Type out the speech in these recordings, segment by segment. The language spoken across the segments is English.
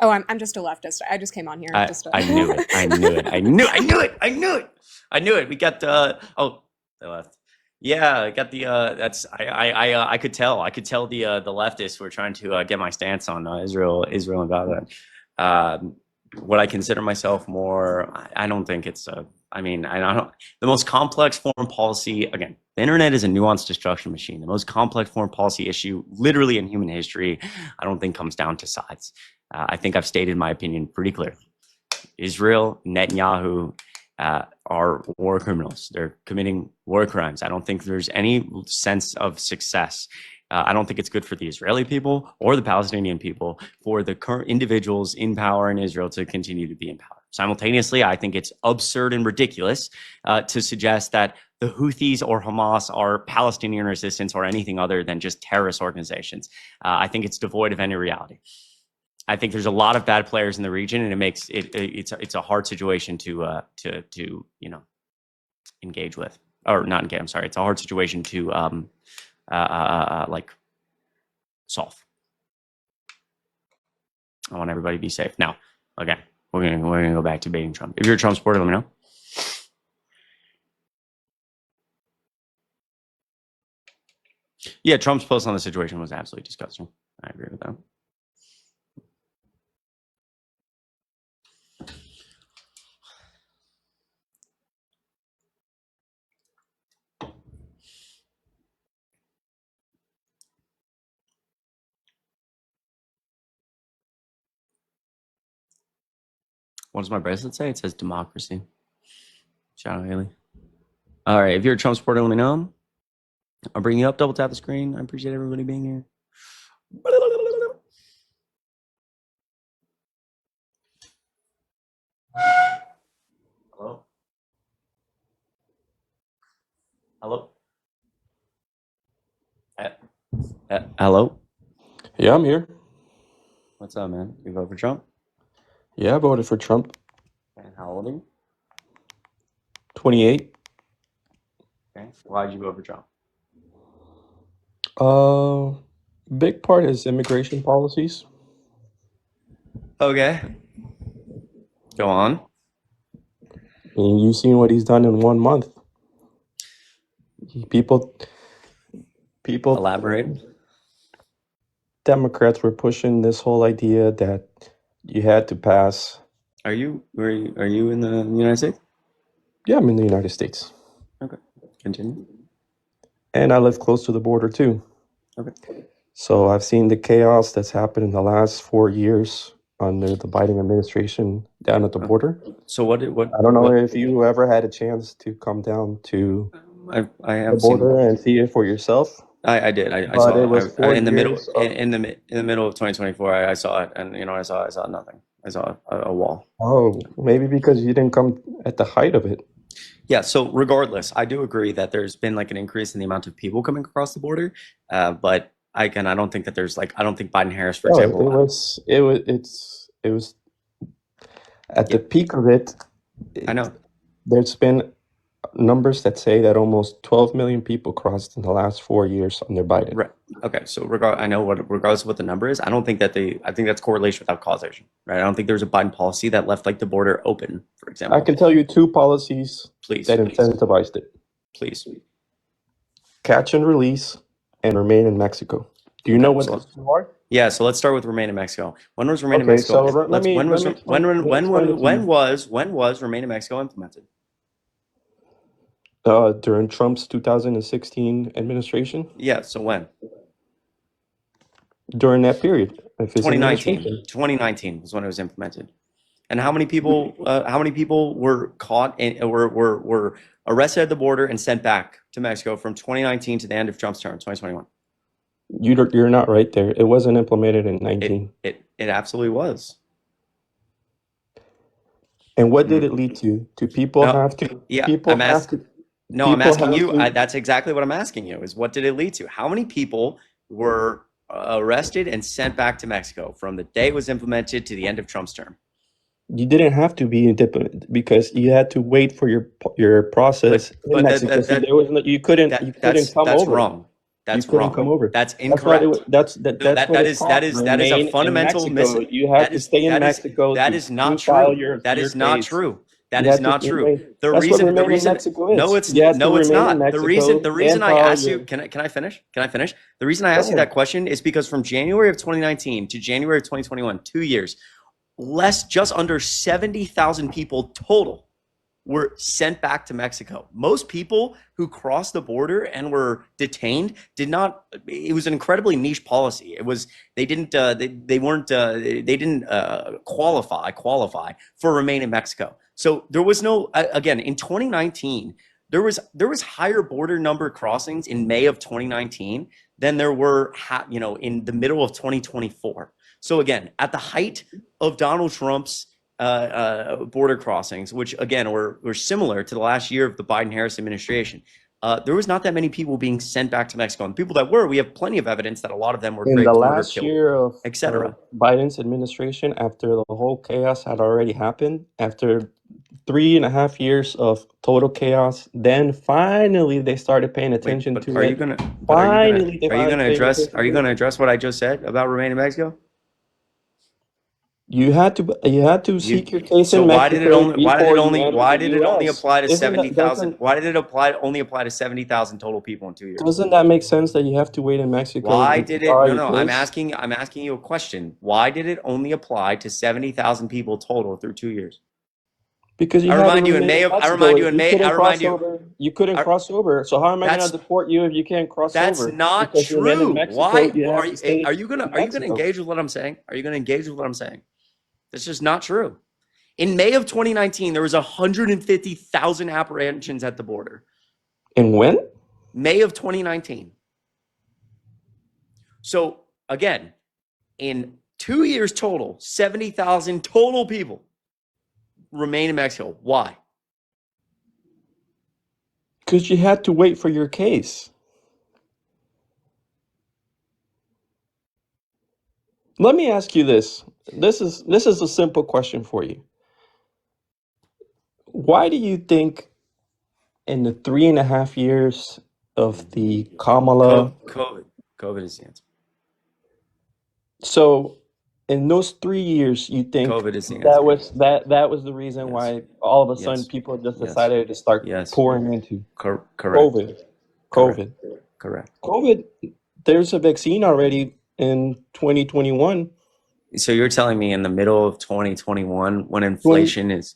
Oh, I'm just a leftist. I just came on here just to... I knew it. I knew it. I knew it. I knew it. I knew it. We got they left. Yeah, I got the that's I could tell. I could tell the leftists were trying to get my stance on Israel and Gaza. What I consider myself more, I don't think it's I mean, I don't. The most complex foreign policy, again, the internet is a nuanced destruction machine. The most complex foreign policy issue, literally in human history, I don't think comes down to sides. I think I've stated my opinion pretty clearly. Israel, Netanyahu are war criminals. They're committing war crimes. I don't think there's any sense of success. I don't think it's good for the Israeli people or the Palestinian people for the current individuals in power in Israel to continue to be in power. Simultaneously, I think it's absurd and ridiculous to suggest that the Houthis or Hamas are Palestinian resistance or anything other than just terrorist organizations. I think it's devoid of any reality. I think there's a lot of bad players in the region, and it makes it's a hard situation to engage with, or not engage. I'm sorry, it's a hard situation to like solve. I want everybody to be safe. Now, okay, we're gonna go back to debating Trump. If you're a Trump supporter, let me know. Yeah, Trump's post on the situation was absolutely disgusting. I agree with that. What does my bracelet say? It says democracy. Shout out Haley. All right, if you're a Trump supporter, let me know. I'll bring you up, double tap the screen. I appreciate everybody being here. Hello? Hello? Hello? Yeah, I'm here. What's up, man? You vote for Trump? Yeah, I voted for Trump. And how old are you? 28. Okay. Why did you vote for Trump? Big part is immigration policies. Okay. Go on. I mean, you've seen what he's done in 1 month. People, Elaborate. Democrats were pushing this whole idea that you had to pass. Are you in the United States? Yeah, I'm in the United States. Okay. Continue. And I live close to the border too. Okay. So I've seen the chaos that's happened in the last 4 years under the Biden administration down at the border. So what? I don't know if you ever had a chance to come down to I have the border and see it for yourself. I did. I But saw it was it 4 in the middle years of- in the middle of 2024. I saw it, and I saw nothing. I saw a wall. Oh, maybe because you didn't come at the height of it. Yeah. So regardless, I do agree that there's been like an increase in the amount of people coming across the border, but I don't think that there's like I don't think Biden Harris, for example. It was at the peak of it. I know. There's been numbers that say that almost 12 million people crossed in the last 4 years under Biden. Right. Okay. So regardless of what the number is, I don't think that I think that's correlation without causation, right? I don't think there's a Biden policy that left like the border open, for example. I can tell you 2 policies that incentivized it. Please. Catch and release and remain in Mexico. Do you know what those 2 are? Yeah, so let's start with remain in Mexico. When was remain in Okay, Mexico? so when was remain in Mexico implemented? During Trump's 2016 administration. Yeah, so when? During that period of his 2019. administration. 2019 was when it was implemented. And how many people were caught and were arrested at the border and sent back to Mexico from 2019 to the end of Trump's term, 2021? You're not right there. It wasn't implemented in 19. It absolutely was. And what did it lead to? Do people have to? Yeah, people I'm asking. No, I'm asking you. That's exactly what I'm asking you. Is what did it lead to? How many people were arrested and sent back to Mexico from the day it was implemented to the end of Trump's term? You didn't have to be independent because you had to wait for your process in Mexico. You couldn't come over. That's wrong. That's couldn't come wrong. over. That's That's what incorrect. that's No, what it's called. that is a Remain in fundamental Mexico. You have to stay in Mexico that to is not file true. your That is not case. true. That You is have to not true. remain. That's what remain in Mexico No, is. it's You have to no, it's remain in not. Mexico The reason and I file asked you, your. can I finish? Can I finish? The reason I Go asked you ahead. that question is because from January of 2019 to January of 2021, 2 years, just under 70,000 people total were sent back to Mexico. Most people who crossed the border and were detained did not. It was an incredibly niche policy. It was they didn't qualify for remain in Mexico. So there was no again in 2019. There was higher border number crossings in May of 2019 than there were in the middle of 2024. So again, at the height of Donald Trump's border crossings, which again were similar to the last year of the Biden-Harris administration, there was not that many people being sent back to Mexico. And the people that were, we have plenty of evidence that a lot of them were In the raped, murdered, last killed, year of etc. Biden's administration, after the whole chaos had already happened, after 3.5 years of total chaos, then finally they started paying Wait, attention but to are you it. gonna? Finally, they finally paying Are attention you to gonna it. address what I just said about remaining in Mexico? You had to seek your case So in Mexico before you entered why the did it only U.S. apply to Isn't that 70,000? doesn't Why did it only apply to 70,000 total people in 2 years? doesn't that make sense that you have to wait in Mexico Why and did it? file No, your no. case? I'm asking you a question. Why did it only apply to 70,000 people total through 2 years? Because you I had to remind you in remain May in of. I Mexico. remind you in You May. I couldn't remind cross you. over. You couldn't I, cross over. So how am I going to that's deport you if you can't cross that's over? not Because you're in true. Mexico, Why you have to stay in are you gonna Mexico. engage with what I'm saying? Are you gonna engage with what I'm saying? That's just not true. In May of 2019, there was 150,000 apprehensions at the border. And when? May of 2019. So again, in 2 years total, 70,000 total people remain in Mexico. Why? Because you had to wait for your case. Let me ask you this. This is a simple question for you. Why do you think in the 3.5 years of the Kamala, COVID is the answer. so in those 3 years, you think COVID is the answer. that was the reason Yes. why all of a sudden Yes. people just Yes. decided to start Yes. pouring into Correct. COVID? Correct. COVID. Correct. COVID. There's a vaccine already in 2021. So you're telling me in the middle of 2021, when inflation is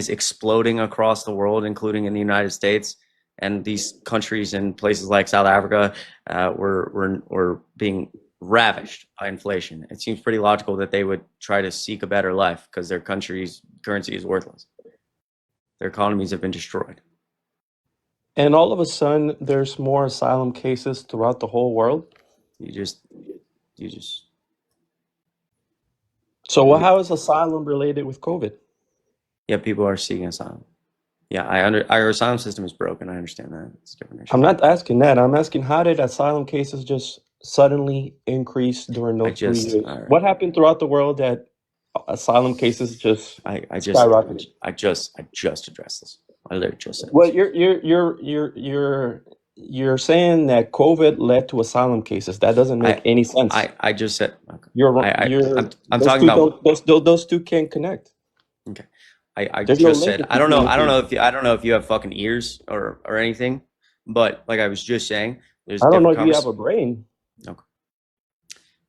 exploding across the world, including in the United States, and these countries and places like South Africa were being ravished by inflation, it seems pretty logical that they would try to seek a better life because their country's currency is worthless. Their economies have been destroyed. And all of a sudden, there's more asylum cases throughout the whole world. You just So how is asylum related with COVID? yeah, people are seeking asylum. Yeah, our asylum system is broken. I understand that. It's a different issue. I'm not asking that. I'm asking how did asylum cases just suddenly increase during those 3 years? All right. What happened throughout the world that asylum cases just skyrocketed? I just addressed this. I literally just said Well, this. you're saying that COVID led to asylum cases. That doesn't make any sense. I just said okay. You're wrong. I'm talking about those two can't connect. okay. I There's no just link said I don't know between I don't know if you have fucking ears or anything, but like I was just saying, there's I don't know if different you have a brain. Okay.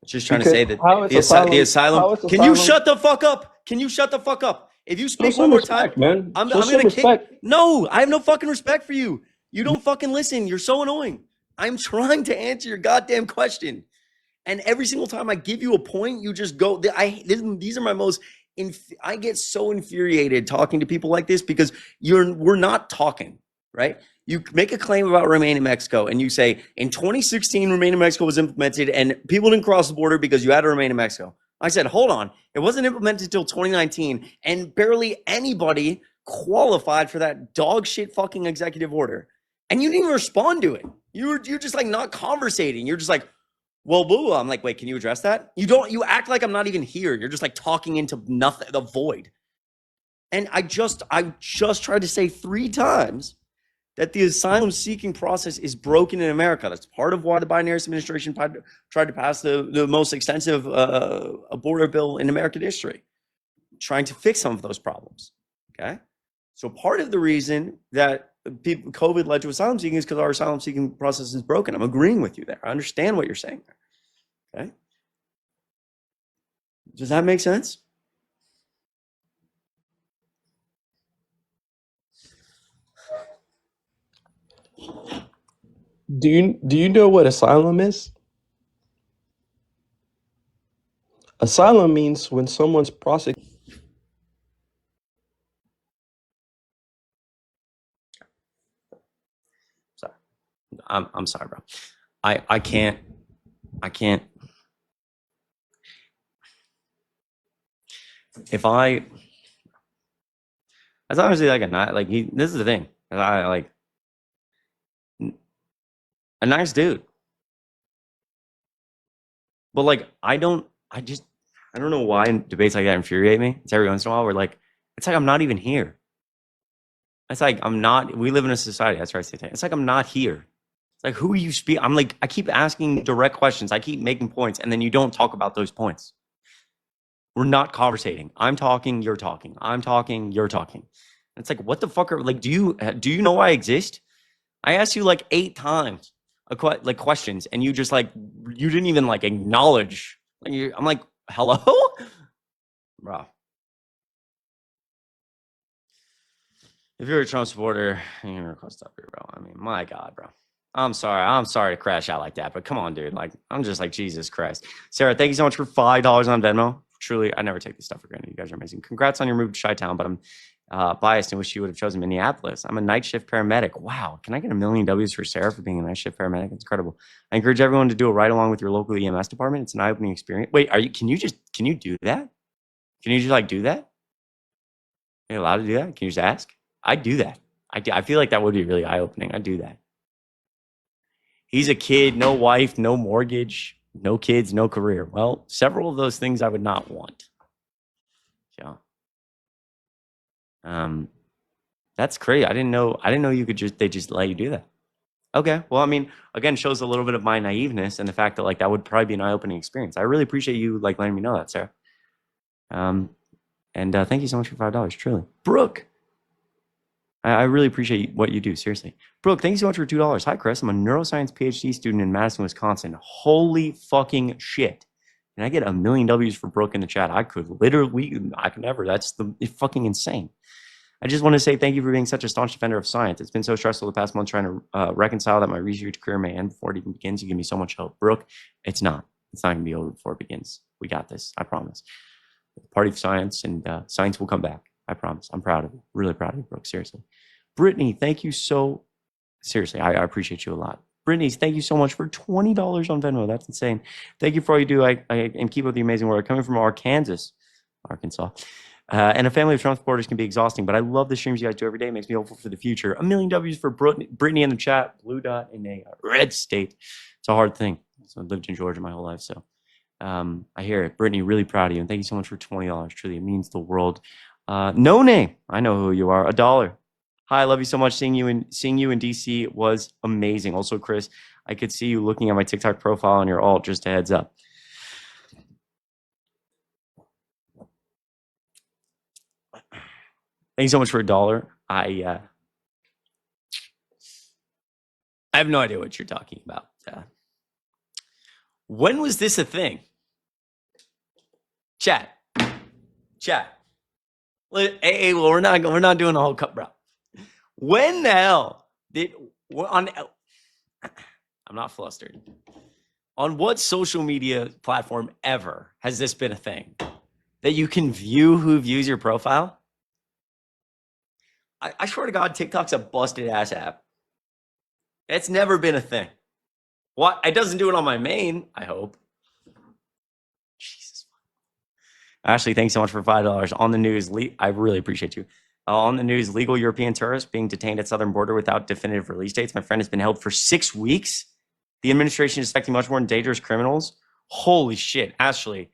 Just trying to Because say that how is the asylum. how is Can you asylum- shut the fuck up? Can you shut the fuck up? If you Show speak some one more respect, time, man. I'm Show some gonna respect. kick. No, I have no fucking respect for you. You don't fucking listen. You're so annoying. I'm trying to answer your goddamn question, and every single time I give you a point, you just go. These are my most. I get so infuriated talking to people like this because we're not talking, right? You make a claim about Remain in Mexico and you say in 2016 Remain in Mexico was implemented and people didn't cross the border because you had to remain in Mexico. I said, hold on, it wasn't implemented until 2019 and barely anybody qualified for that dog shit fucking executive order. And you didn't even respond to it. You're just like not conversating. You're just like, well, boo. I'm like, wait, can you address that? You act like I'm not even here. You're just like talking into nothing, the void. And I just tried to say 3 times that the asylum seeking process is broken in America. That's part of why the Biden-Harris administration tried to pass the most extensive border bill in American history, trying to fix some of those problems. Okay. So part of the reason that COVID led to asylum seeking is because our asylum seeking process is broken. I'm agreeing with you there. I understand what you're saying there. Okay. Does that make sense? Do you know what asylum is? Asylum means when someone's prosecuted. Sorry. I'm sorry, bro. I can't. If I, that's honestly like a not like he. This is the thing. I like a nice dude, but like I don't know why debates like that infuriate me. It's every once in a while where like it's like I'm not even here. It's like I'm not. We live in a society. That's right. It's like I'm not here. It's like who are you speak? I'm like I keep asking direct questions. I keep making points, and then you don't talk about those points. We're not conversating. I'm talking. You're talking. I'm talking. You're talking. It's like what the fuck are like? Do you know I exist? I asked you like 8 times like questions, and you just like you didn't even like acknowledge. Like I'm like, hello, bro. If you're a Trump supporter, you're gonna request up here, bro. I mean, my God, bro. I'm sorry to crash out like that, but come on, dude. Like, I'm just like Jesus Christ. Sarah, thank you so much for $5 on Venmo. Truly, I never take this stuff for granted. You guys are amazing. Congrats on your move to Chi-Town, but I'm biased and wish you would have chosen Minneapolis. I'm a night shift paramedic. Wow, can I get a million W's for Sarah for being a night shift paramedic? It's incredible. I encourage everyone to do a ride along with your local EMS department. It's an eye-opening experience. Wait, can you do that? Can you just like do that? Are you allowed to do that? Can you just ask? I'd do that. I feel like that would be really eye-opening. I'd do that. He's a kid, no wife, no mortgage, no kids, no career. Well, several of those things I would not want. Yeah. That's crazy. I didn't know you could they just let you do that. Okay. Well, I mean, again, shows a little bit of my naiveness and the fact that like that would probably be an eye-opening experience. I really appreciate you like letting me know that, Sarah. And thank you so much for $5, truly. Brooke. I really appreciate what you do, seriously. Brooke, thank you so much for $2. Hi, Chris. I'm a neuroscience PhD student in Madison, Wisconsin. Holy fucking shit. Can I get a million W's for Brooke in the chat? I could never. That's fucking insane. I just want to say thank you for being such a staunch defender of science. It's been so stressful the past month trying to reconcile that my research career may end before it even begins. You give me so much help. Brooke, it's not. It's not going to be over before it begins. We got this. I promise. Party of science, and science will come back. I promise. I'm proud of you. Really proud of you, Brooke. Seriously. Brittany, thank you so... Seriously, I appreciate you a lot. Brittany, thank you so much for $20 on Venmo. That's insane. Thank you for all you do. And keep up the amazing work. Coming from Arkansas. And a family of Trump supporters can be exhausting, but I love the streams you guys do every day. It makes me hopeful for the future. A million W's for Brittany in the chat. Blue dot in a red state. It's a hard thing. So I lived in Georgia my whole life, so I hear it. Brittany, really proud of you, and thank you so much for $20. Truly, it means the world. No name. I know who you are. $1. Hi, I love you so much. Seeing you in DC was amazing. Also, Chris, I could see you looking at my TikTok profile on your alt. Just a heads up. Thank you so much for $1. I have no idea what you're talking about. When was this a thing? Chat. Hey, well, we're not doing the whole cup, bro. When the hell I'm not flustered. On what social media platform ever has this been a thing? That you can view who views your profile? I swear to God, TikTok's a busted ass app. It's never been a thing. What? It doesn't do it on my main, I hope. Jesus. Ashley, thanks so much for $5. On the news, I really appreciate you. On the news, legal European tourists being detained at southern border without definitive release dates. My friend has been held for 6 weeks. The administration is expecting much more dangerous criminals. Holy shit, Ashley.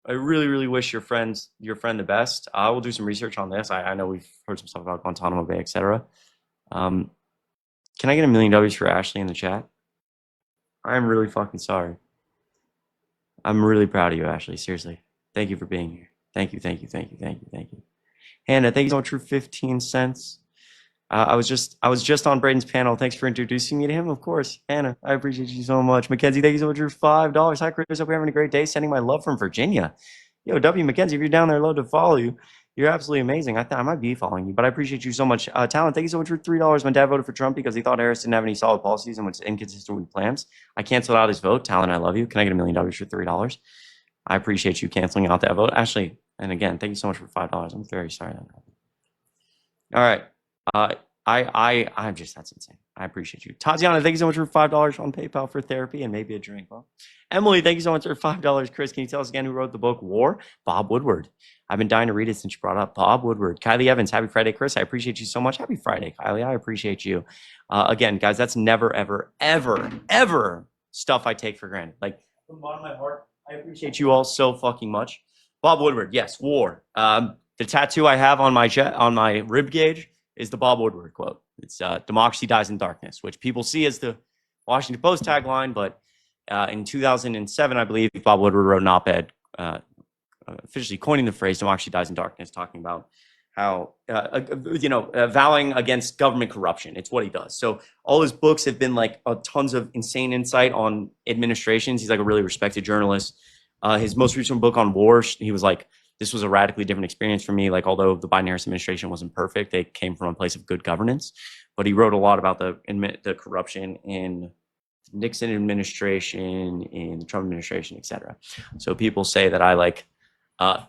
I really, really wish your friend the best. I will do some research on this. I know we've heard some stuff about Guantanamo Bay, etc. Can I get $1 million for Ashley in the chat? I'm really fucking sorry. I'm really proud of you, Ashley. Seriously. Thank you for being here. Thank you. Hannah, thank you so much for 15 cents. I was just on Braden's panel. Thanks for introducing me to him. Of course, Hannah, I appreciate you so much. Mackenzie, thank you so much for $5. Hi, Chris. Hope you're having a great day. Sending my love from Virginia. Yo, W. Mackenzie, if you're down there, I'd love to follow you. You're absolutely amazing. I might be following you, but I appreciate you so much. Talent, thank you so much for $3. My dad voted for Trump because he thought Harris didn't have any solid policies and was inconsistent with plans. I canceled out his vote. Talent, I love you. Can I get $1 million for $3? I appreciate you canceling out that vote. Ashley, and again, thank you so much for $5. I'm very sorry that happened. All right. I'm just, that's insane. I appreciate you. Tatiana, thank you so much for $5 on PayPal for therapy and maybe a drink. Well, Emily, thank you so much for $5. Chris, can you tell us again who wrote the book War? Bob Woodward. I've been dying to read it since you brought up Bob Woodward. Kylie Evans, happy Friday, Chris. I appreciate you so much. Happy Friday, Kylie. I appreciate you. Again, guys, that's never, ever, ever, ever stuff I take for granted. Like, from the bottom of my heart, I appreciate you all so fucking much. Bob Woodward, yes, War. The tattoo I have on my rib cage is the Bob Woodward quote. It's democracy dies in darkness, which people see as the Washington Post tagline, but in 2007, I believe, Bob Woodward wrote an op-ed officially coining the phrase democracy dies in darkness, talking about how, vowing against government corruption. It's what he does. So all his books have been like tons of insane insight on administrations. He's like a really respected journalist. His most recent book on war, he was like, this was a radically different experience for me. Like, although the Biden-Harris administration wasn't perfect, they came from a place of good governance. But he wrote a lot about the corruption in Nixon administration, in the Trump administration, etc. So people say that I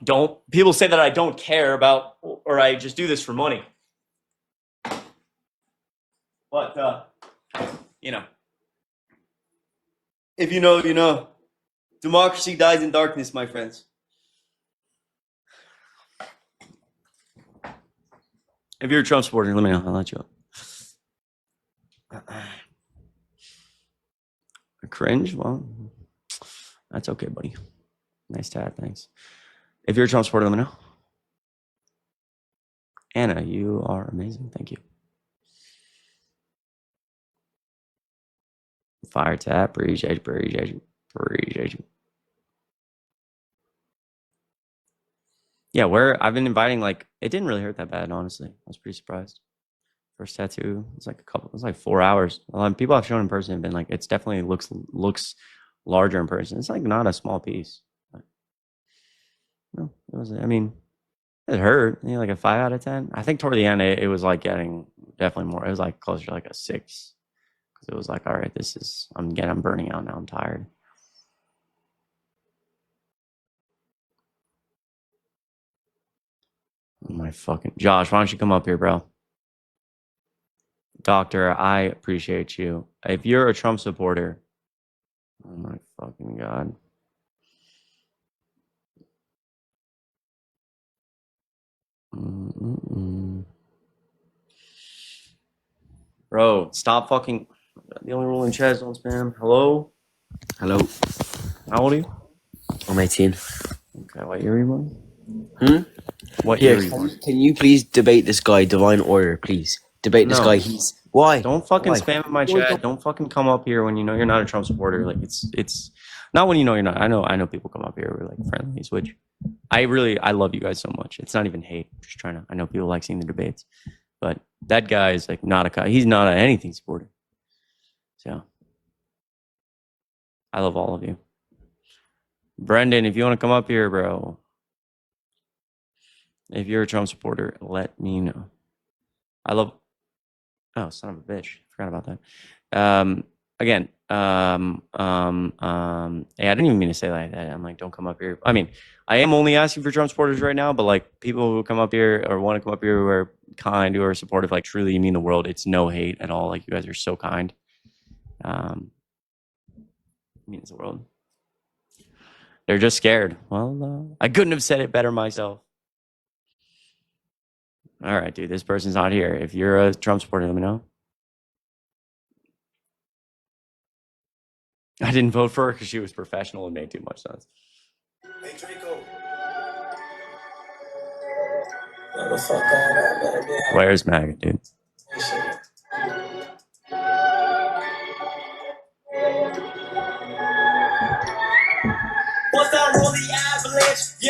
don't care about, or I just do this for money. But if you know, you know. Democracy dies in darkness, my friends. If you're a Trump supporter, let me know. I'll let you up. Cringe? Well, that's okay, buddy. Nice tat, thanks. If you're a Trump supporter, let me know. Anna, you are amazing. Thank you. Fire tap, appreciate you. Yeah, where I've been inviting, like, it didn't really hurt that bad, honestly. I was pretty surprised. First tattoo, it was like 4 hours. A lot of people I've shown in person have been like, it's definitely looks larger in person. It's like not a small piece. But, no, it was, I mean, it hurt, like a 5 out of 10. I think toward the end, it was like getting definitely more. It was like closer to like a 6. Because it was like, all right, I'm burning out now. I'm tired. Oh my fucking Josh, why don't you come up here, bro? Doctor, I appreciate you. If you're a Trump supporter, oh my fucking God. Bro, stop fucking. The only rule in chat is don't spam. Hello? Hello. How old are you? I'm 18. Okay, what year are you born? What year are you born? Can you please debate this guy, Divine Order, please? Debate this guy. Why? Don't fucking spam in my chat. Don't fucking come up here when you know you're not a Trump supporter. Like it's not when you know you're not. I know people come up here who are like friendly, which I love you guys so much. It's not even hate. I'm just trying to. I know people like seeing the debates, but that guy is like he's not an anything supporter. So I love all of you. Brendan, if you want to come up here, bro. If you're a Trump supporter, let me know. Oh, son of a bitch. Forgot about that. Again, hey, I didn't even mean to say like that. I'm like, don't come up here. I mean, I am only asking for Trump supporters right now, but like people who come up here or want to come up here who are kind, who are supportive, like truly you mean the world. It's no hate at all. Like you guys are so kind. It means the world. They're just scared. Well, I couldn't have said it better myself. All right, dude, this person's not here. If you're a Trump supporter, let me know. I didn't vote for her because she was professional and made too much sense. Hey, Draco. Where's Maga, dude?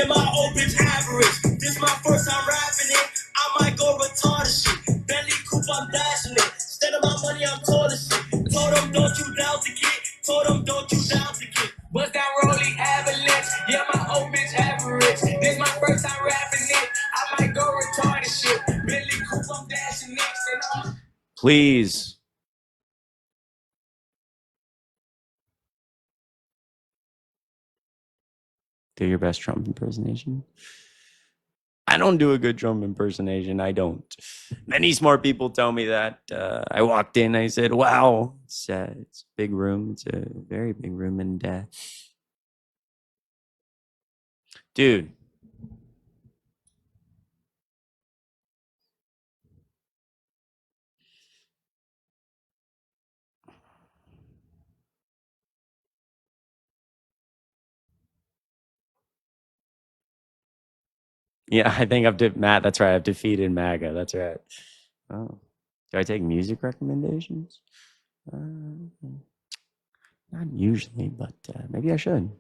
Yeah, my old bitch average. This my first time rapping it. I might go retarded shit. Bentley coupe, I'm dashing it. Instead of my money, I'm taller shit. Told them, don't you doubt the kid. Told them, don't you doubt the kid. Bust down rolling avalanche. Yeah, my old bitch average. This my first time rapping it. I might go retarded shit. Bentley coupe, I'm dashing next. And I'm Please. Do your best Trump impersonation. I don't do a good Trump impersonation. I don't. Many smart people tell me that. I walked in. I said, "Wow, it's a big room. It's a very big room." And dude, yeah, I think Matt. That's right. I've defeated Maga. That's right. Oh, do I take music recommendations? Not usually, but maybe I should.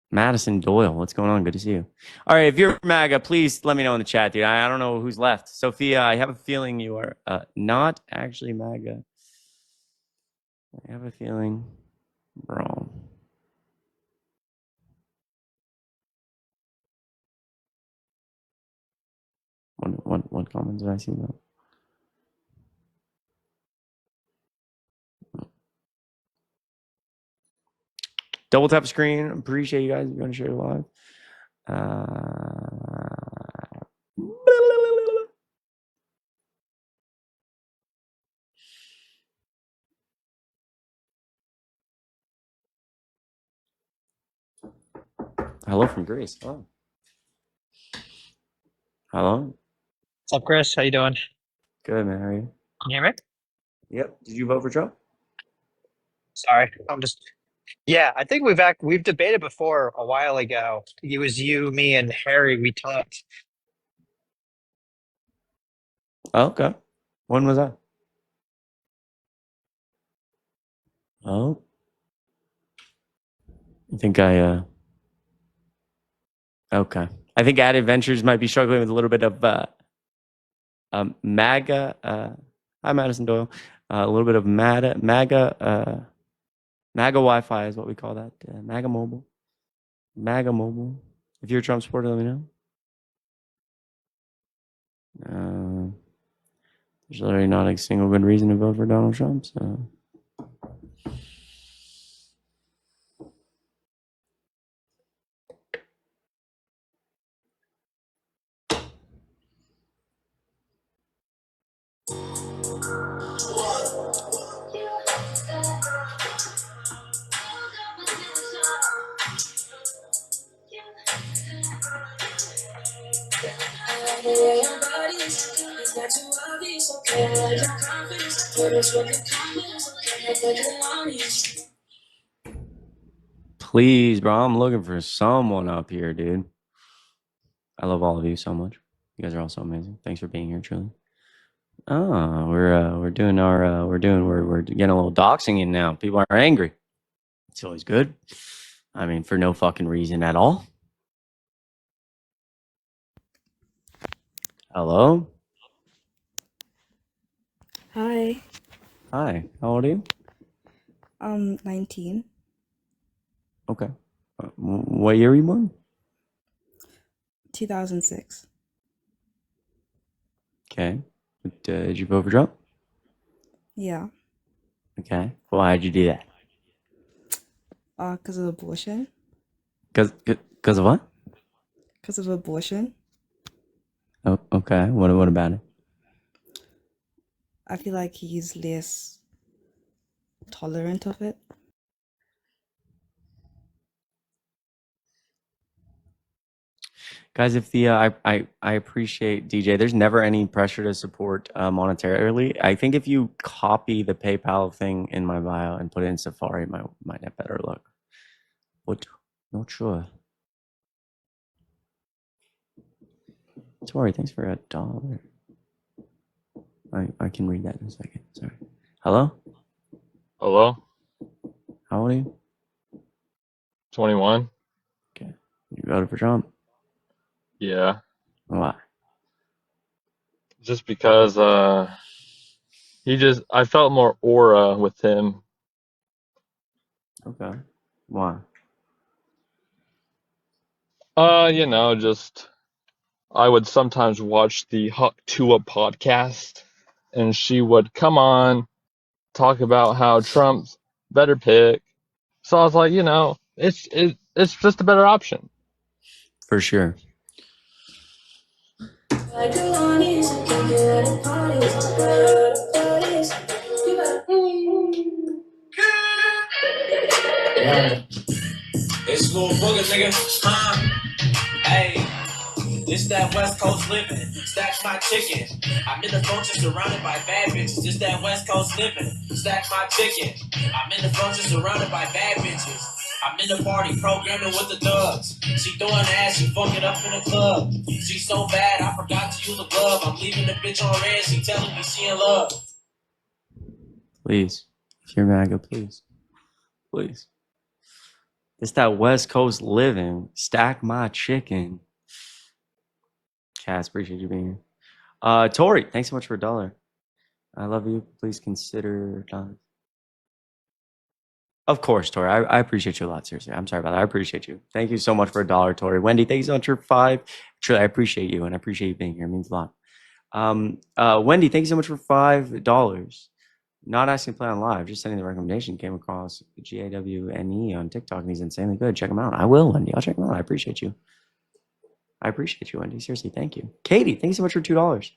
Madison Doyle, what's going on? Good to see you. All right, if you're MAGA, please let me know in the chat, dude. I don't know who's left. Sophia, I have a feeling you are not actually MAGA. I have a feeling wrong. What comments did I see though? Double tap screen. Appreciate you guys. You're going to share live. Hello from Greece. Hello. Hello. What's up, Chris? How you doing? Good, man. How are you? Can you hear me? Yep. Did you vote for Trump? Sorry, I'm just. Yeah, I think we've debated before a while ago. It was you, me, and Harry. We talked. Oh, okay. When was that? Oh. I think okay. I think Ad Adventures might be struggling with a little bit of MAGA. Hi, Madison Doyle. A little bit of MAGA Wi-Fi is what we call that. MAGA Mobile. MAGA Mobile. If you're a Trump supporter, let me know. There's literally not a single good reason to vote for Donald Trump. So. Please, bro. I'm looking for someone up here, dude. I love all of you so much. You guys are all so amazing. Thanks for being here, truly. Oh, we're getting a little doxing in now. People are angry. It's always good. I mean, for no fucking reason at all. Hello? Hi. Hi. How old are you? 19. Okay. What year were you born? 2006. Okay. Did you vote for Trump? Yeah. Okay. Why'd you do that? Because of abortion. Because of what? Because of abortion. Oh, okay. What about it? I feel like he's less tolerant of it. Guys, if the I appreciate DJ. There's never any pressure to support monetarily. I think if you copy the PayPal thing in my bio and put it in Safari, might have better luck. What? Not sure. Tori, thanks for $1. I can read that in a second. Sorry. Hello? Hello? How old are you? 21. Okay. You voted for Trump? Yeah. Why? Just because I felt more aura with him. Okay. Why? Just I would sometimes watch the Huck Tua podcast, and she would come on, talk about how Trump's better pick. So I was like, it's just a better option. For sure. It's little booger, nigga. Hey, this that West Coast living. Stack my chicken. I'm in the function surrounded by bad bitches. This that West Coast living. Stack my chicken. I'm in the function surrounded by bad bitches. I'm in the party programming with the thugs. She throwing ass, she fucking up in the club. She so bad, I forgot to use a glove. I'm leaving the bitch on red, she telling me she in love. Please. If you're MAGA, please. Please. It's that West Coast living. Stack my chicken. Chaz, appreciate you being here. Tori, thanks so much for $1. I love you. Please consider Don. Of course, Tori. I appreciate you a lot. Seriously. I'm sorry about that. I appreciate you. Thank you so much for $1, Tori. Wendy, thank you so much for 5. Truly, I appreciate you and I appreciate you being here. It means a lot. Wendy, thank you so much for $5. Not asking to play on live, just sending the recommendation. Came across GAWNE on TikTok and he's insanely good. Check him out. I will, Wendy. I'll check him out. I appreciate you. I appreciate you, Wendy. Seriously, thank you. Katie, thank you so much for $2.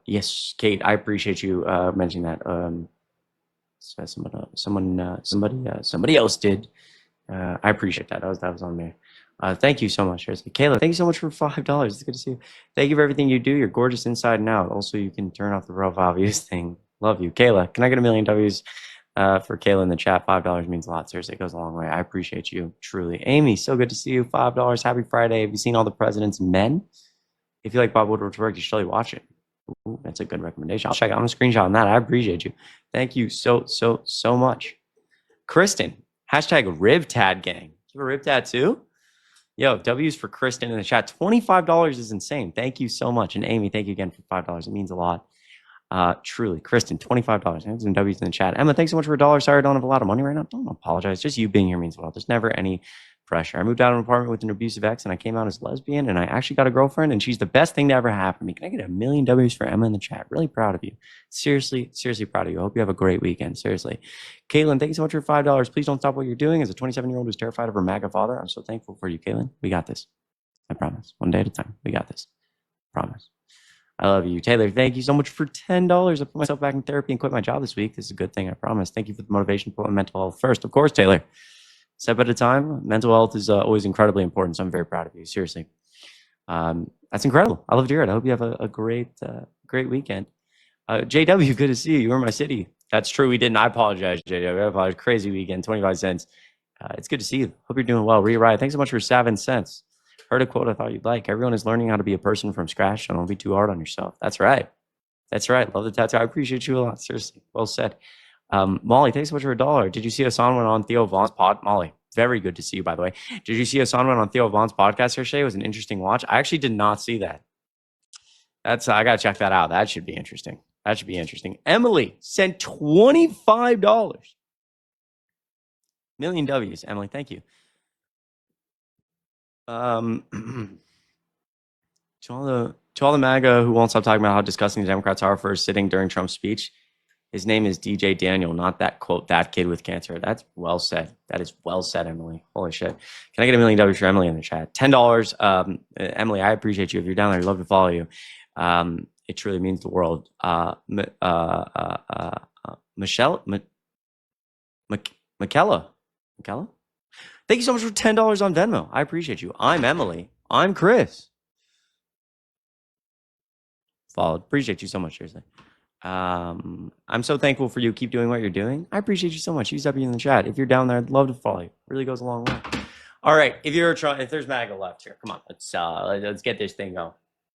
Yes, Kate, I appreciate you mentioning that. So somebody else did. I appreciate that. That was on me. Thank you so much, seriously. Kayla, thank you so much for $5. It's good to see you. Thank you for everything you do. You're gorgeous inside and out. Also, you can turn off the profile views thing. Love you. Kayla, can I get a million W's for Kayla in the chat? $5 means a lot. Seriously, it goes a long way. I appreciate you, truly. Amy, so good to see you. $5. Happy Friday. Have you seen All the President's Men? If you like Bob Woodward's work, you should totally watch it. Ooh, that's a good recommendation. I'll check out. I'm a screenshot on that. I appreciate you. Thank you so much. Kristen, hashtag RibTad gang. You have a rib tattoo? Yo, W's for Kristen in the chat. $25 is insane. Thank you so much. And Amy, thank you again for $5. It means a lot. Truly. Kristen, $25. I have some W's in the chat. Emma, thanks so much for $1. Sorry I don't have a lot of money right now. Don't apologize. Just you being here means a lot. There's never any pressure. I moved out of an apartment with an abusive ex and I came out as lesbian and I actually got a girlfriend and she's the best thing to ever happen to me. Can I get a million W's for Emma in the chat? Really proud of you. Seriously proud of you. I hope you have a great weekend. Seriously. Caitlin, thank you so much for $5. Please don't stop what you're doing. As a 27-year-old who's terrified of her MAGA father, I'm so thankful for you, Caitlin. We got this. I promise. One day at a time. We got this. Promise. I love you. Taylor, thank you so much for $10. I put myself back in therapy and quit my job this week. This is a good thing, I promise. Thank you for the motivation. Put my mental health first. Of course, Taylor. Step at a time. Mental health is always incredibly important, so I'm very proud of you. Seriously. That's incredible. I love to hear it. I hope you have a great weekend. JW, good to see you. You were in my city. That's true. We didn't. I apologize, JW. I apologize. Crazy weekend, 25 cents. It's good to see you. Hope you're doing well. Rewrite. Thanks so much for 7 cents. Heard a quote I thought you'd like. Everyone is learning how to be a person from scratch, so don't be too hard on yourself. That's right. That's right. Love the tattoo. I appreciate you a lot. Seriously. Well said. Molly, thanks so much for $1. Did you see Hassan went on Theo Vaughn's pod? Molly, very good to see you, by the way. Did you see Hassan went on Theo Vaughn's podcast yesterday? It was an interesting watch. I actually did not see that. I got to check that out. That should be interesting. Emily sent $25. Million W's. Emily, thank you. To all the MAGA who won't stop talking about how disgusting the Democrats are for sitting during Trump's speech, his name is DJ Daniel, not that quote, that kid with cancer. That's well said. That is well said, Emily. Holy shit. Can I get a million W's for Emily in the chat? $10. Emily, I appreciate you. If you're down there, I'd love to follow you. It truly means the world. Michelle? Michaela? Thank you so much for $10 on Venmo. I appreciate you. I'm Emily. I'm Chris. Followed. Appreciate you so much, seriously. I'm so thankful for you. Keep doing what you're doing. I appreciate you so much. Use W in the chat. If you're down there, I'd love to follow you. It really goes a long way. All right. If there's MAGA left here, come on. Let's get this thing going.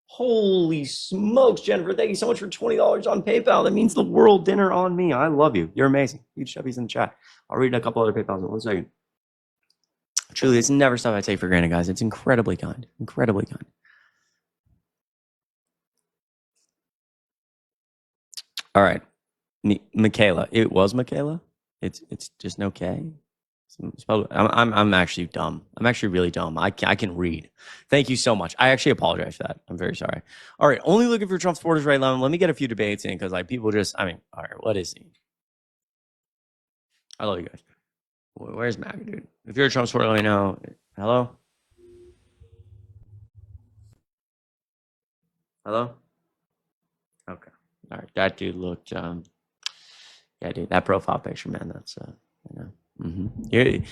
Holy smokes, Jennifer. Thank you so much for $20 on PayPal. That means the world. Dinner on me. I love you. You're amazing. Huge W's in the chat. I'll read a couple other PayPals in 1 second. Truly, it's never stuff I take for granted, guys. It's incredibly kind. Incredibly kind. All right. Michaela. It was Michaela? It's just no K? I'm actually dumb. I'm actually really dumb. I can read. Thank you so much. I actually apologize for that. I'm very sorry. All right. Only looking for Trump supporters right now. Let me get a few debates in because like people just, all right, what is he? I love you guys. Where's Maga, dude? If you're a Trump supporter, let me know. Hello? Hello? Okay. All right. That dude looked, yeah, dude, that profile picture, man, that's, you know. You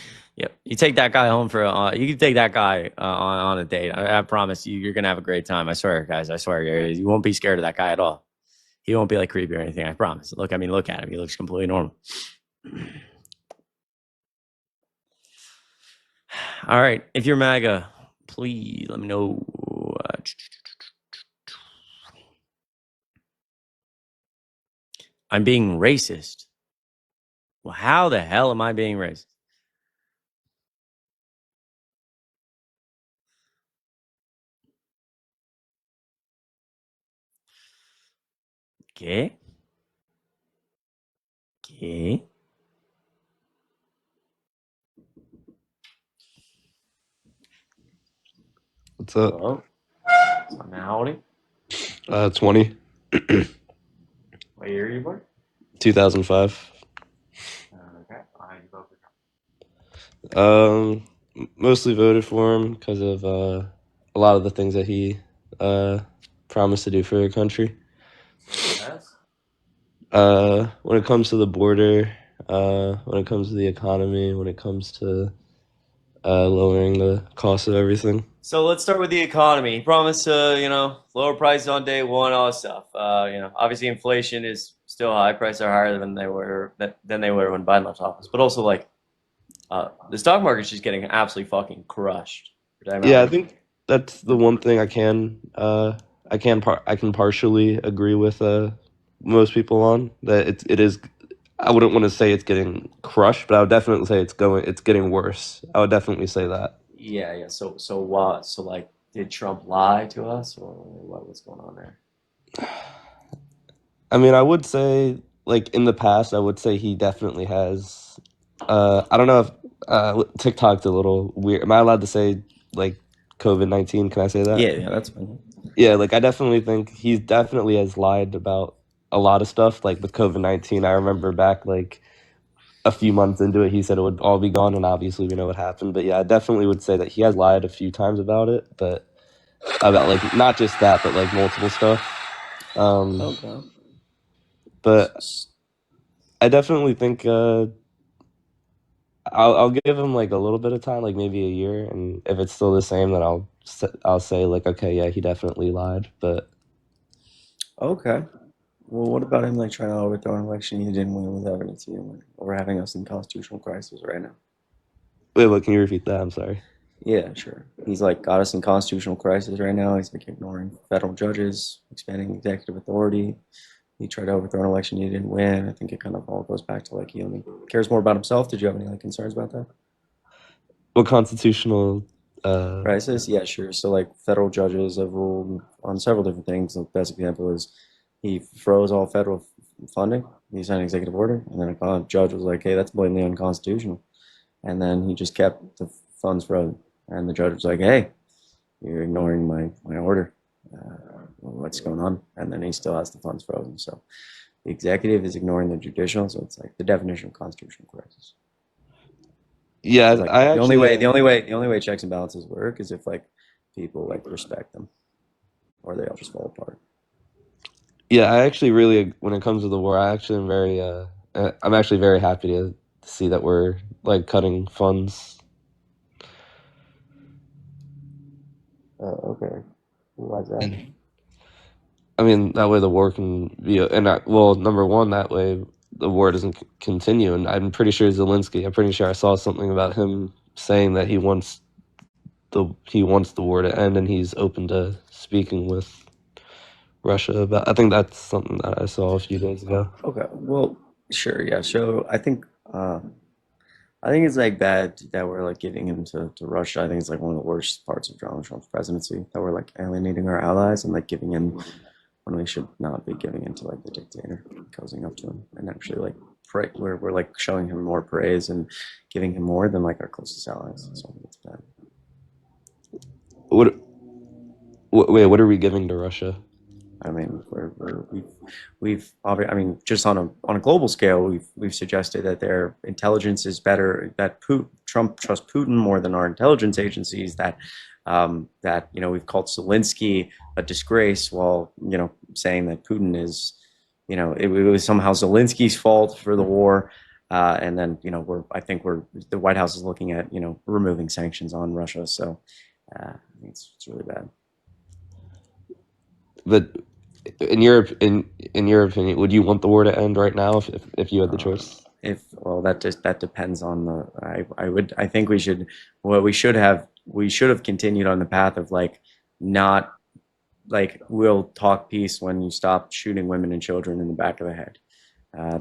take that guy home for you can take that guy on a date. I promise you're gonna have a great time. I swear, guys. I swear, you won't be scared of that guy at all. He won't be like creepy or anything. I promise. Look at him. He looks completely normal. All right, if you're MAGA, please let me know. I'm being racist. Well, how the hell am I being racist? Okay. What's up? Hello. How old are you? 20. What year are you born? 2005. Okay. Why did you vote for Trump? Mostly voted for him because of a lot of the things that he promised to do for the country. Yes. When it comes to the border, when it comes to the economy, when it comes to lowering the cost of everything. So let's start with the economy. He promised to, lower prices on day one, all this stuff. Obviously inflation is still high. Prices are higher than they were when Biden left office. But also like the stock market's just getting absolutely fucking crushed. Yeah, I think that's the one thing I can partially agree with most people on, that it is. I wouldn't want to say it's getting crushed, but I would definitely say it's getting worse. I would definitely say that. Yeah. So what? So like, did Trump lie to us, or what's going on there? I mean, I would say, like, in the past, I would say he definitely has. I don't know if TikTok's a little weird. Am I allowed to say like COVID-19? Can I say that? Yeah, that's fine. Yeah, like I definitely think he definitely has lied about a lot of stuff. Like with COVID-19, I remember back like a few months into it, he said it would all be gone, and obviously we know what happened. But yeah, I definitely would say that he has lied a few times about it, but about like not just that, but like multiple stuff. Okay. But I definitely think I'll give him like a little bit of time, like maybe a year, and if it's still the same, then I'll say like, okay, yeah, he definitely lied. But Okay. Well, what about him like trying to overthrow an election he didn't win with evidence? We're having us in constitutional crisis right now. wait, what? Can you repeat that? I'm sorry. Yeah, sure. He's like got us in constitutional crisis right now. He's like ignoring federal judges, expanding executive authority. He tried to overthrow an election he didn't win. I think it kind of all goes back to like he only cares more about himself. Did you have any like concerns about that? What constitutional crisis? Yeah, sure. So like federal judges have ruled on several different things. The best example is he froze all federal funding. He signed an executive order, and then a judge was like, "Hey, that's blatantly unconstitutional." And then he just kept the funds frozen. And the judge was like, "Hey, you're ignoring my order. What's going on?" And then he still has the funds frozen. So the executive is ignoring the judicial. So it's like the definition of constitutional crisis. Yeah, Like the only way checks and balances work is if like people like respect them, or they all just fall apart. Yeah, I actually really, when it comes to the war, I actually am very I'm actually very happy to see that we're like cutting funds. Okay. Why is that? I mean, that way the war can be, well, number one, that way the war doesn't continue. And I'm pretty sure Zelensky, I'm pretty sure I saw something about him saying that he wants the war to end, and he's open to speaking with Russia about. I think that's something that I saw a few days ago. Okay. Well, sure. Yeah. So I think I think it's like bad that we're like giving him to Russia. I think it's like one of the worst parts of Donald Trump's presidency, that we're like alienating our allies and like giving in when we should not be giving in to like the dictator, cozying up to him, and actually like we're like showing him more praise and giving him more than like our closest allies. So I think it's bad. Wait, what are we giving to Russia? I mean, we've I mean, just on a global scale, we've suggested that their intelligence is better, that Trump trusts Putin more than our intelligence agencies, that that we've called Zelensky a disgrace, while saying that Putin is, it was somehow Zelensky's fault for the war. And then I think the White House is looking at removing sanctions on Russia. So I think it's really bad. But in your opinion, would you want the war to end right now if you had the choice? That depends on the. I think we should have continued on the path of like not like we'll talk peace when you stop shooting women and children in the back of the head.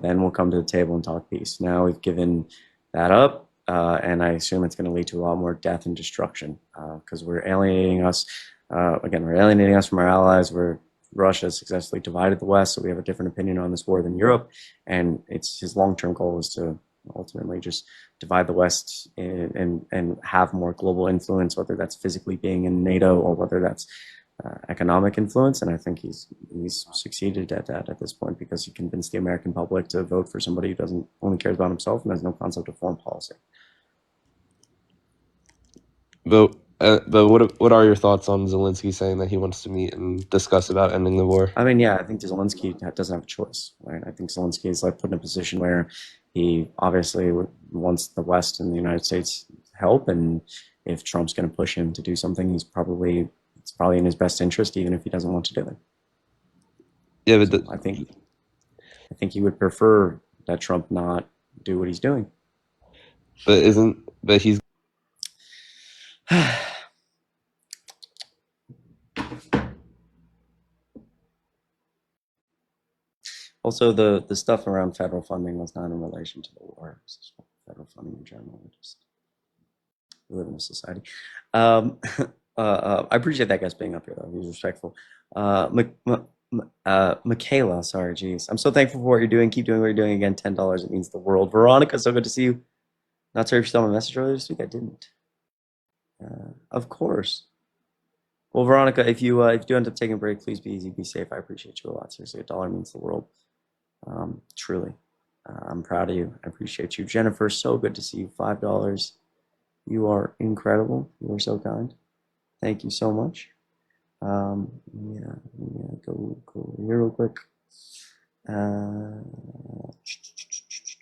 Then we'll come to the table and talk peace. Now we've given that up, and I assume it's going to lead to a lot more death and destruction because we're alienating us. Again, we're alienating us from our allies. Russia has successfully divided the West, so we have a different opinion on this war than Europe. And his long-term goal is to ultimately just divide the West and have more global influence, whether that's physically being in NATO or whether that's economic influence. And I think he's succeeded at that at this point, because he convinced the American public to vote for somebody who doesn't only cares about himself and has no concept of foreign policy. But what are your thoughts on Zelensky saying that he wants to meet and discuss about ending the war? I mean, yeah, I think Zelensky doesn't have a choice, right? I think Zelensky is like put in a position where he obviously wants the West and the United States help, and if Trump's going to push him to do something, it's probably in his best interest, even if he doesn't want to do it. Yeah, but so I think he would prefer that Trump not do what he's doing. But he's. Also, the stuff around federal funding was not in relation to the war. It was just federal funding in general. We live in a society. I appreciate that guy's being up here, though. He's respectful. Michaela, sorry, geez. I'm so thankful for what you're doing. Keep doing what you're doing. Again, $10. It means the world. Veronica, so good to see you. Not sorry if you saw my message earlier this week. I didn't. Of course. Well, Veronica, if you do end up taking a break, please be easy, be safe. I appreciate you a lot. Seriously, $1 means the world. Truly. I'm proud of you. I appreciate you. Jennifer, so good to see you. $5. You are incredible. You are so kind. Thank you so much. Yeah, go here real quick.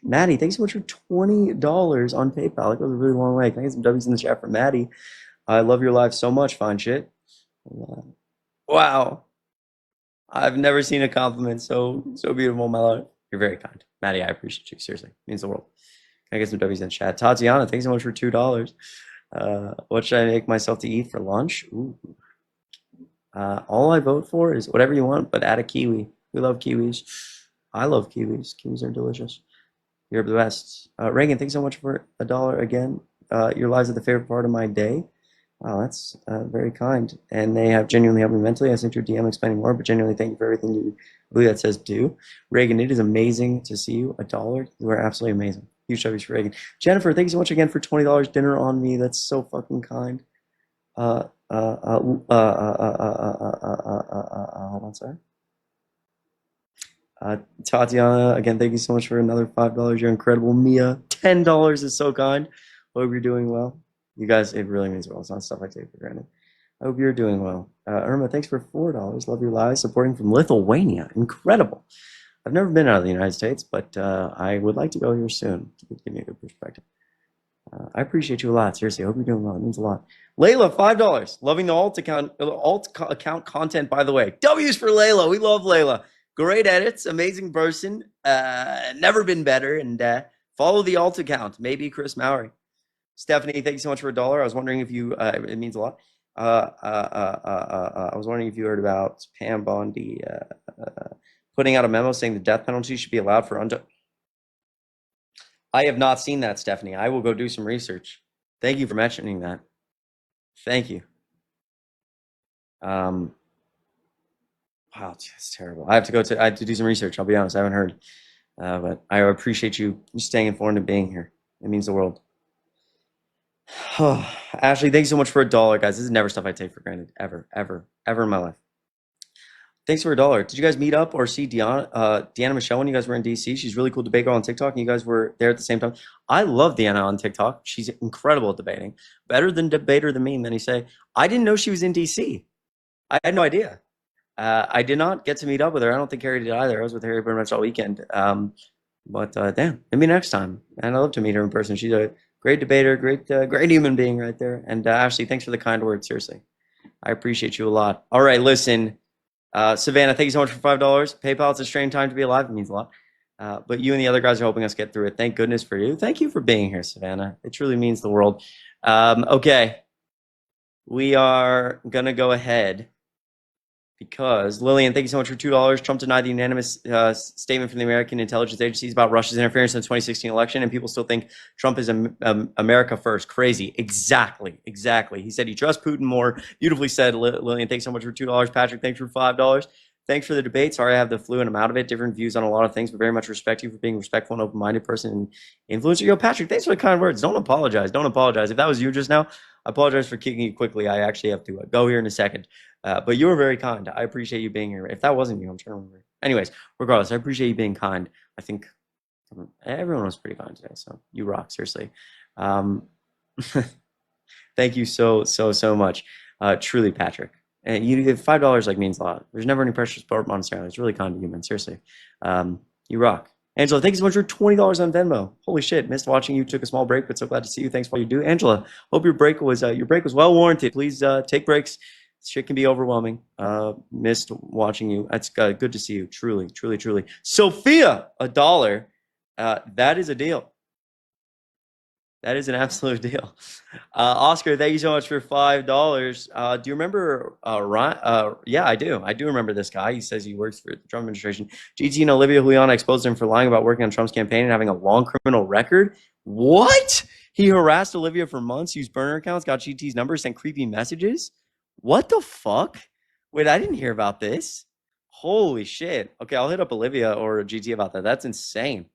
Maddie, thanks so much for $20 on PayPal. That goes a really long way. Can I get some W's in the chat for Maddie? I love your live so much. Fine shit. Wow. I've never seen a compliment so beautiful in my life. You're very kind. Maddie, I appreciate you. Seriously. It means the world. Can I get some W's in the chat? Tatiana, thanks so much for $2. What should I make myself to eat for lunch? Ooh. All I vote for is whatever you want, but add a kiwi. We love kiwis. I love kiwis. Kiwis are delicious. You're the best. Reagan, thanks so much for $1 again. Your lives are the favorite part of my day. Wow, that's very kind. And they have genuinely helped me mentally. I sent you a DM explaining more, but genuinely thank you for everything you believe that says do. Reagan, it is amazing to see you. $1. You are absolutely amazing. Huge W's for Reagan. Jennifer, thank you so much again for $20 dinner on me. That's so fucking kind. Hold on, sorry. Tatiana, again, thank you so much for another $5. You're incredible. Mia, $10 is so kind. Hope you're doing well. You guys, it really means well. It's not stuff I take for granted. I hope you're doing well. Irma, thanks for $4. Love your lives. Supporting from Lithuania. Incredible. I've never been out of the United States, but I would like to go here soon to give me a good perspective. I appreciate you a lot. Seriously, I hope you're doing well. It means a lot. Layla, $5. Loving the alt account content, by the way. W's for Layla. We love Layla. Great edits. Amazing person. Never been better. And follow the alt account. Maybe Chris Mowry. Stephanie, thank you so much for $1. I was wondering if you, it means a lot. I was wondering if you heard about Pam Bondi putting out a memo saying the death penalty should be allowed for I have not seen that, Stephanie. I will go do some research. Thank you for mentioning that. Thank you. Wow, it's terrible. I have to do some research. I'll be honest, I haven't heard. But I appreciate you staying informed and being here. It means the world. Ashley, thanks so much for $1, guys. This is never stuff I take for granted, ever in my life. Thanks for $1. Did you guys meet up or see Deanna Michelle when you guys were in DC? She's really cool debate girl on TikTok, and you guys were there at the same time. I love Deanna on TikTok. She's incredible at debating. Better than debater than me, many say. I didn't know she was in DC. I had no idea. I did not get to meet up with her. I don't think Harry did either. I was with Harry pretty much all weekend. But damn, maybe next time. And I'd love to meet her in person. She's a great debater, great human being right there. And Ashley, thanks for the kind words. Seriously, I appreciate you a lot. All right, listen. Savannah, thank you so much for $5. PayPal, it's a strange time to be alive. It means a lot. But you and the other guys are helping us get through it. Thank goodness for you. Thank you for being here, Savannah. It truly means the world. Okay. We are going to go ahead because, Lillian, thank you so much for $2. Trump denied the unanimous statement from the American intelligence agencies about Russia's interference in the 2016 election, and people still think Trump is America first. Crazy. Exactly. He said he trusts Putin more. Beautifully said, Lillian. Thanks so much for $2. Patrick, thanks for $5. Thanks for the debate. Sorry I have the flu and I'm out of it. Different views on a lot of things, but very much respect you for being a respectful and open-minded person and influencer. Yo, Patrick, thanks for the kind words. Don't apologize. If that was you just now, I apologize for kicking you quickly. I actually have to go here in a second. But you were very kind. I appreciate you being here. If that wasn't you, I'm trying to remember. Anyways, regardless, I appreciate you being kind. I think everyone was pretty kind today, so you rock, seriously. Thank you so much. Truly, Patrick. And you $5 like means a lot. There's never any pressure to support monetarily. It's really kind of you, man. Seriously. You rock. Angela, thank you so much for $20 on Venmo. Holy shit, missed watching you. Took a small break, but so glad to see you. Thanks for all you do. Angela, hope your break was well warranted. Please take breaks. Shit can be overwhelming. Missed watching you. That's good to see you. Truly. Sophia, $1. That is a deal. That is an absolute deal. Oscar, thank you so much for $5. Do you remember Ryan? Yeah, I do. I do remember this guy. He says he works for the Trump administration. GT and Olivia Juliana exposed him for lying about working on Trump's campaign and having a long criminal record. What? He harassed Olivia for months, used burner accounts, got GT's number, sent creepy messages. What the fuck? Wait, I didn't hear about this. Holy shit. Okay, I'll hit up Olivia or GT about that. That's insane.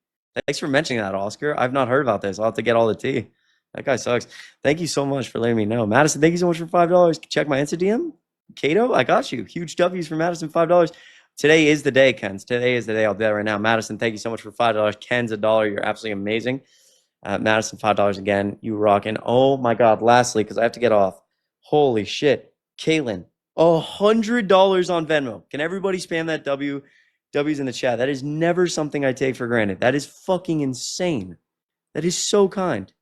Thanks for mentioning that, Oscar. I've not heard about this. I'll have to get all the tea. That guy sucks. Thank you so much for letting me know. Madison, thank you so much for $5. Check my Insta DM. Cato, I got you. Huge W's for Madison, $5. Today is the day, Ken. Today is the day. I'll do that right now. Madison, thank you so much for $5. Ken's $1. You're absolutely amazing. Madison, $5 again. You rock. And oh my God, lastly, because I have to get off. Holy shit. Caitlin, $100 on Venmo. Can everybody spam that W's in the chat? That is never something I take for granted. That is fucking insane. That is so kind.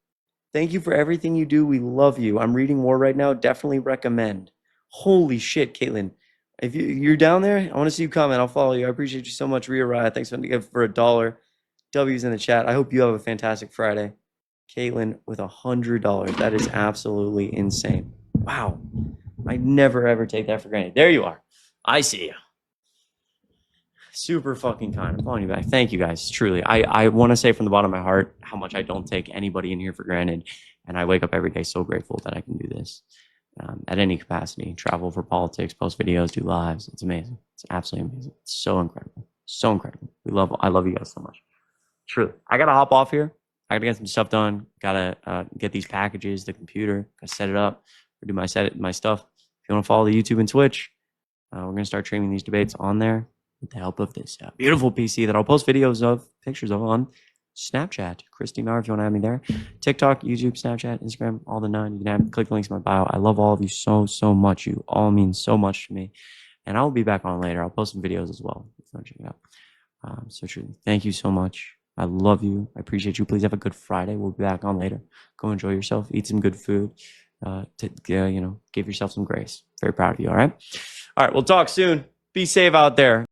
Thank you for everything you do. We love you. I'm reading more right now. Definitely recommend. Holy shit, Caitlin. If you're down there, I want to see you comment. I'll follow you. I appreciate you so much, Ria Raya. Thanks for $1. W's in the chat. I hope you have a fantastic Friday. Caitlin with $100. That is absolutely insane. Wow. I never ever take that for granted. There you are. I see you. Super fucking kind. I'm calling you back. Thank you guys. Truly. I want to say from the bottom of my heart how much I don't take anybody in here for granted. And I wake up every day so grateful that I can do this at any capacity. Travel for politics, post videos, do lives. It's amazing. It's absolutely amazing. It's so incredible. So incredible. I love you guys so much. Truly. I got to hop off here. I got to get some stuff done. Got to get these packages, the computer. Got to set it up. Do my stuff. If you want to follow the YouTube and Twitch, we're going to start streaming these debates on there with the help of this beautiful PC that I'll post pictures of on Snapchat. Christy Maurer, if you want to have me there. TikTok, YouTube, Snapchat, Instagram, all the 9. You can click the links in my bio. I love all of you so much. You all mean so much to me. And I'll be back on later. I'll post some videos as well if you want to check it out. So truly, thank you so much. I love you. I appreciate you. Please have a good Friday. We'll be back on later. Go enjoy yourself. Eat some good food. Give yourself some grace. Very proud of you. All right. We'll talk soon. Be safe out there.